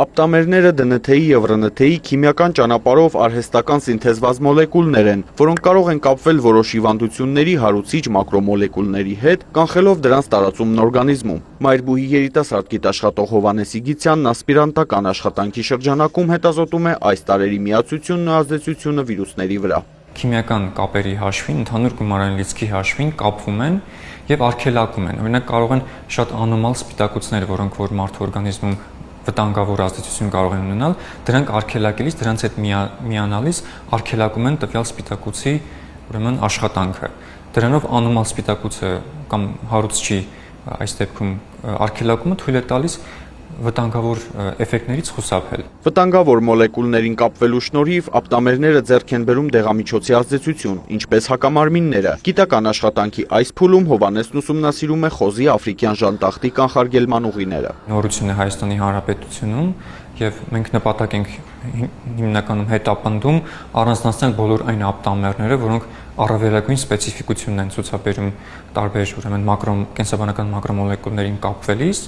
Ապտամերները ԴՆԹ-ի և ՌՆԹ-ի քիմիական ճանապարհով արհեստական սինթեզված մոլեկուլներ են, որոնք կարող են կապվել որոշ հիվանդությունների հարուցիչ մակրոմոլեկուլների հետ, կանխելով դրանց տարածումն օրգանիզմում։ Մայրբուհի երիտասարդ գիտաշխատող Հովհաննես Իգիթյանն ասպիրանտական աշխատանքի շրջանակում հետազոտում է այս տարրերի միացությունն ու ազդեցությունը վիրուսների վրա։ Քիմիական կապերի հաշվին, ընդհանուր գումարային լիցքի հաշվին կապվում են եւ արգելակում են։ Օրինակ կարող են շատ անոմալ սպիտակուցներ, որոնք որ մարդու օրգանիզմում վտանգավոր ազդեցություն կարող են ունենալ, դրանք արգելակելիս, դրանց հետ միանալիս արգելակում են տվյալ սպիտակուցի ուրեմն աշխատանքը։ Դրանով անոմալ սպիտակուցը կամ հարուցչի այս դեպքում արգելակումը թույլ է տալիս վտանգավոր էֆեկտներից խուսափել։ Վտանգավոր մոլեկուլներին կապվելու շնորհիվ ապտամերները ձեռք են բերում դեղամիջոցի ազդեցություն, ինչպես հակամարմինները։ Գիտական աշխատանքի այս փուլում Հովհաննեսն ուսումնասիրում է խոզի աֆրիկյան ժանտախտի կանխարգելման ուղիները։ Նորություն է Հայաստանի Հանրապետությունում եւ մենք նպատակ ենք հիմնականում հետապնդում առանձնացնել բոլոր այն ապտամերները, որոնք առավելագույն սպეციფიკությունն են ցուցաբերում տարբեր ուրեմն կենսաբանական մակրոմոլեկուլներին կապվելիս։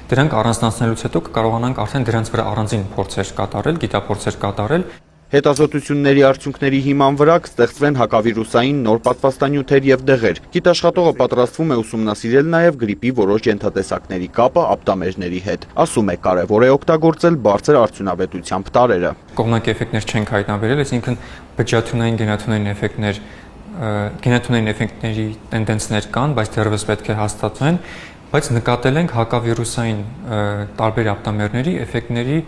Դրանք առանձնացնելուց հետո կկարողանանք արդեն դրանց վրա առանձին փորձեր կատարել, գիտափորձեր կատարել։ Հետազոտությունների արդյունքների հիման վրա կստեղծվեն հակավիրուսային նոր պատվաստանյութեր եւ դեղեր։ Գիտաշխատողը պատրաստվում է ուսումնասիրել նաեւ գրիպի որոշ ենթատեսակների կապը ապտամերների հետ։ Ասում է, կարեւոր է օգտագործել բարձր արդյունավետությամբ տարրերը։ Կողմնակի էֆեկտներ չենք հայտնաբերել, այսինքն բջջաթյունային գենաթյունային էֆեկտների տենդենսներ կան, բայց դեռևս պետք է հաստատվեն, բայց նկատել ենք հակավիրուսային տարբեր ապտամերների էֆեկտների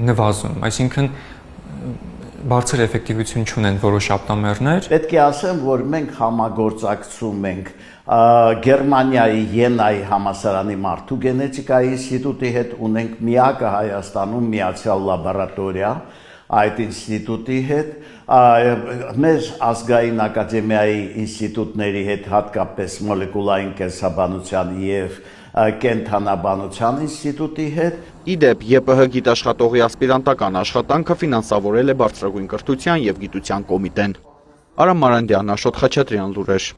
նվազում, այսինքն բարձր էֆեկտիվություն չունեն որոշ ապտամերներ։ Պետք է ասեմ, որ մենք համագործակցում ենք Գերմանիայի Յենայի համալսարանի մարդու գենետիկայի ինստիտուտի հետ, ունենք միակը Հայաստանում միացյալ լաբորատորիա այդ ինստիտուտի հետ, մեր ազգային ակադեմիայի ինստիտուտների հետ, հատկապես մոլեկուլային կենսաբանության եւ կենթանաբանության ինստիտուտի հետ։ Իդեպ ԵՊՀ գիտաշխատողի ասպիրանտական աշխատանքը ֆինանսավորել է Բարձրագույն կրթության եւ գիտության կոմիտեն։ Արամ Մարանդյան, Աշոտ Խաչատրյան, լուրեր։